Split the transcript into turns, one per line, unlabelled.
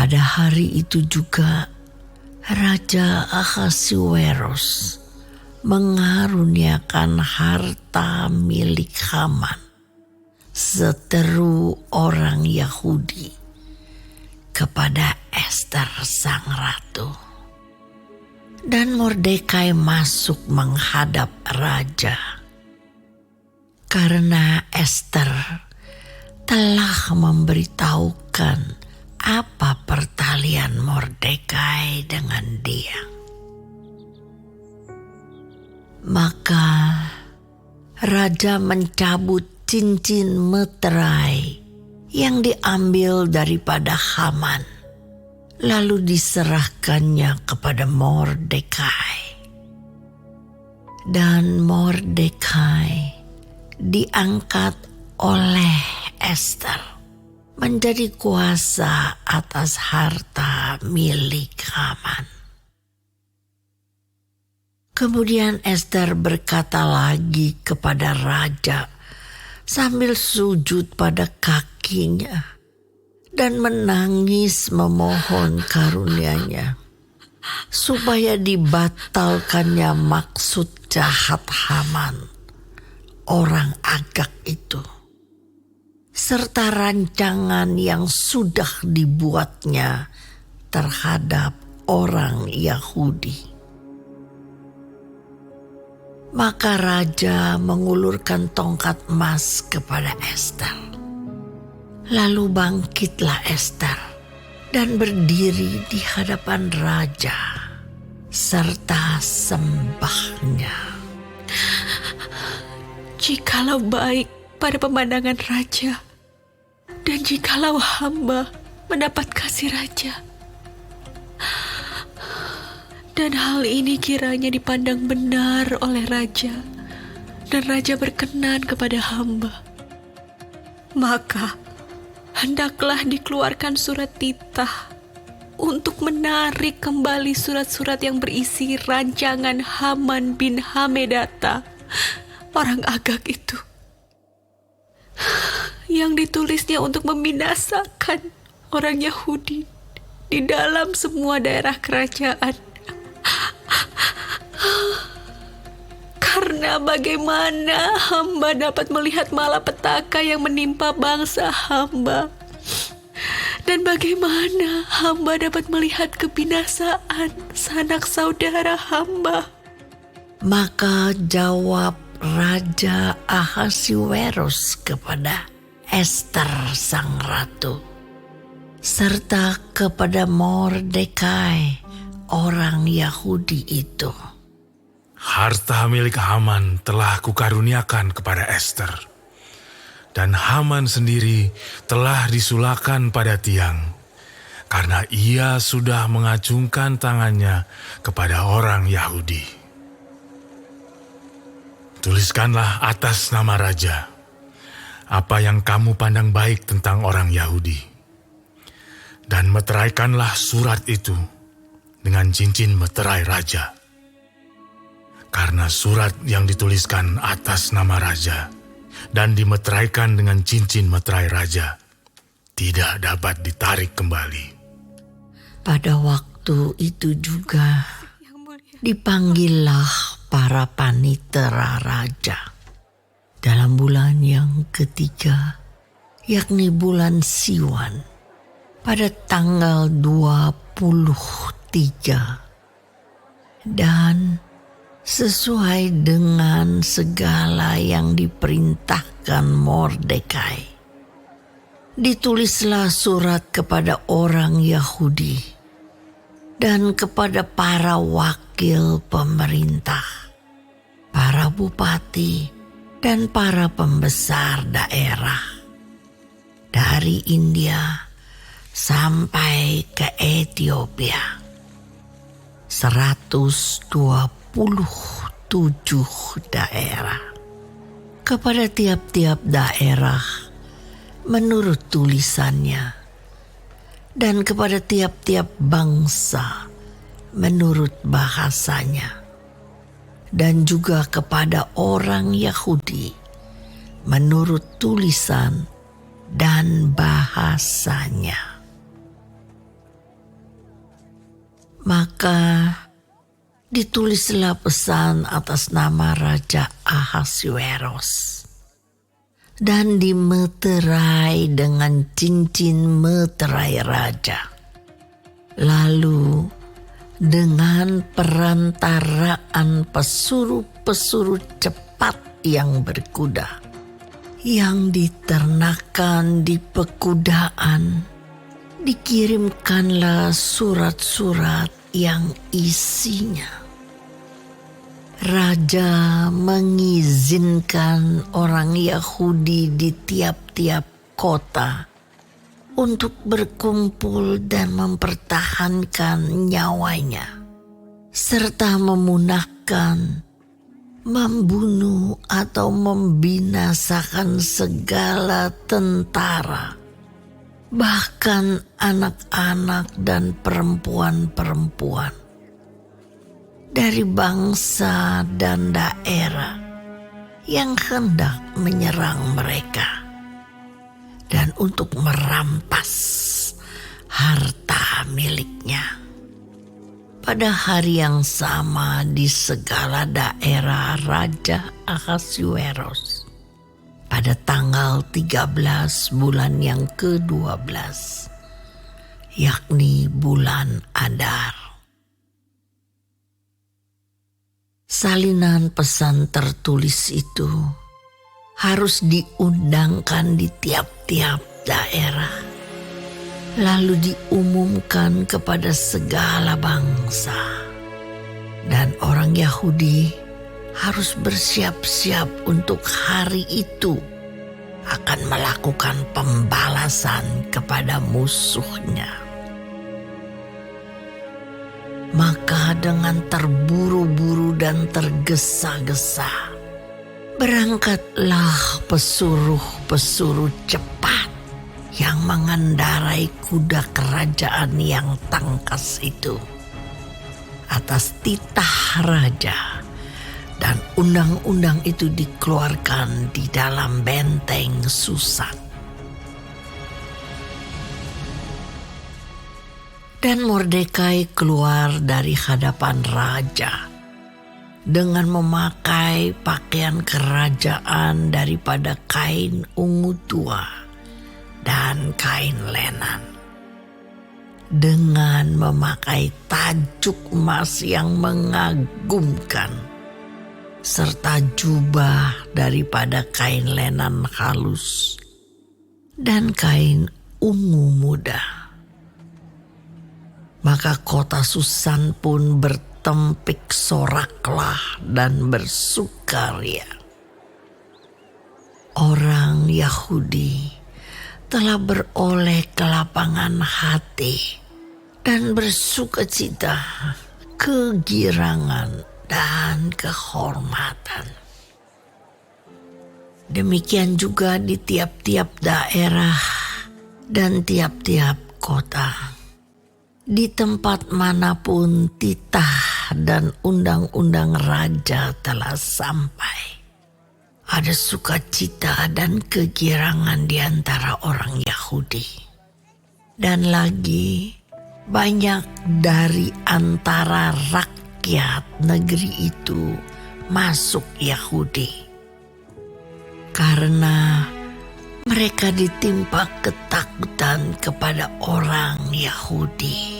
Pada hari itu juga Raja Ahasuerus mengaruniakan harta milik Haman, seteru orang Yahudi, kepada Ester sang ratu. Dan Mordekai masuk menghadap raja, karena Ester telah memberitahukan apa pertalian Mordekai dengan dia. Maka raja mencabut cincin meterai yang diambil daripada Haman, lalu diserahkannya kepada Mordekai. Dan Mordekai diangkat oleh Ester menjadi kuasa atas harta milik Haman. Kemudian Ester berkata lagi kepada raja sambil sujud pada kakinya dan menangis memohon karunia-Nya supaya dibatalkannya maksud jahat Haman, orang Agag itu, serta rancangan yang sudah dibuatnya terhadap orang Yahudi. Maka raja mengulurkan tongkat emas kepada Ester. Lalu bangkitlah Ester dan berdiri di hadapan raja serta sembahnya.
Jikalau baik pada pemandangan raja, dan jikalau hamba mendapat kasih raja, dan hal ini kiranya dipandang benar oleh raja, dan raja berkenan kepada hamba, maka hendaklah dikeluarkan surat titah untuk menarik kembali surat-surat yang berisi rancangan Haman bin Hamedata, orang Agag itu, yang ditulisnya untuk membinasakan orang Yahudi di dalam semua daerah kerajaan. Karena bagaimana hamba dapat melihat malapetaka yang menimpa bangsa hamba, dan bagaimana hamba dapat melihat kebinasaan sanak saudara hamba.
Maka jawab Raja Ahasuerus kepada Ester sang ratu, serta kepada Mordekai orang Yahudi itu,
harta milik Haman telah kukaruniakan kepada Ester, dan Haman sendiri telah disulakan pada tiang, karena ia sudah mengacungkan tangannya kepada orang Yahudi. Tuliskanlah atas nama raja apa yang kamu pandang baik tentang orang Yahudi, dan meteraikanlah surat itu dengan cincin meterai raja. Karena surat yang dituliskan atas nama raja dan dimeteraikan dengan cincin meterai raja tidak dapat ditarik kembali.
Pada waktu itu juga dipanggillah para panitera raja dalam bulan yang ketiga, yakni bulan Siwan, pada tanggal 23, dan sesuai dengan segala yang diperintahkan Mordekai, ditulislah surat kepada orang Yahudi dan kepada para wakil pemerintah, para bupati, dan para pembesar daerah dari India sampai ke Ethiopia, 127 daerah, kepada tiap-tiap daerah menurut tulisannya, dan kepada tiap-tiap bangsa menurut bahasanya, dan juga kepada orang Yahudi menurut tulisan dan bahasanya. Maka ditulislah pesan atas nama Raja Ahasuerus dan dimeterai dengan cincin meterai raja. Lalu dengan perantaraan pesuruh-pesuruh cepat yang berkuda, yang diternakan di pekudaan, dikirimkanlah surat-surat yang isinya Raja mengizinkan orang Yahudi di tiap-tiap kota untuk berkumpul dan mempertahankan nyawanya, serta memunahkan, membunuh atau membinasakan segala tentara, bahkan anak-anak dan perempuan-perempuan dari bangsa dan daerah yang hendak menyerang mereka, dan untuk merampas harta miliknya. Pada hari yang sama di segala daerah Raja Ahasuerus, pada tanggal 13 bulan yang ke-12, yakni bulan Adar. Salinan pesan tertulis itu harus diundangkan di tiap-tiap daerah, lalu diumumkan kepada segala bangsa. Dan orang Yahudi harus bersiap-siap untuk hari itu akan melakukan pembalasan kepada musuhnya. Maka dengan terburu-buru dan tergesa-gesa, berangkatlah pesuruh-pesuruh cepat yang mengendarai kuda kerajaan yang tangkas itu atas titah raja, dan undang-undang itu dikeluarkan di dalam benteng Susan. Dan Mordekai keluar dari hadapan raja dengan memakai pakaian kerajaan daripada kain ungu tua dan kain lenan, dengan memakai tajuk emas yang mengagumkan, serta jubah daripada kain lenan halus dan kain ungu muda. Maka kota Susan pun bertempik soraklah dan bersukaria. Orang Yahudi telah beroleh kelapangan hati dan bersukacita, kegirangan, dan kehormatan. Demikian juga di tiap-tiap daerah dan tiap-tiap kota. Di tempat manapun titah dan undang-undang raja telah sampai, ada sukacita dan kegirangan di antara orang Yahudi. Dan lagi banyak dari antara rakyat negeri itu masuk Yahudi, karena mereka ditimpa ketakutan kepada orang Yahudi.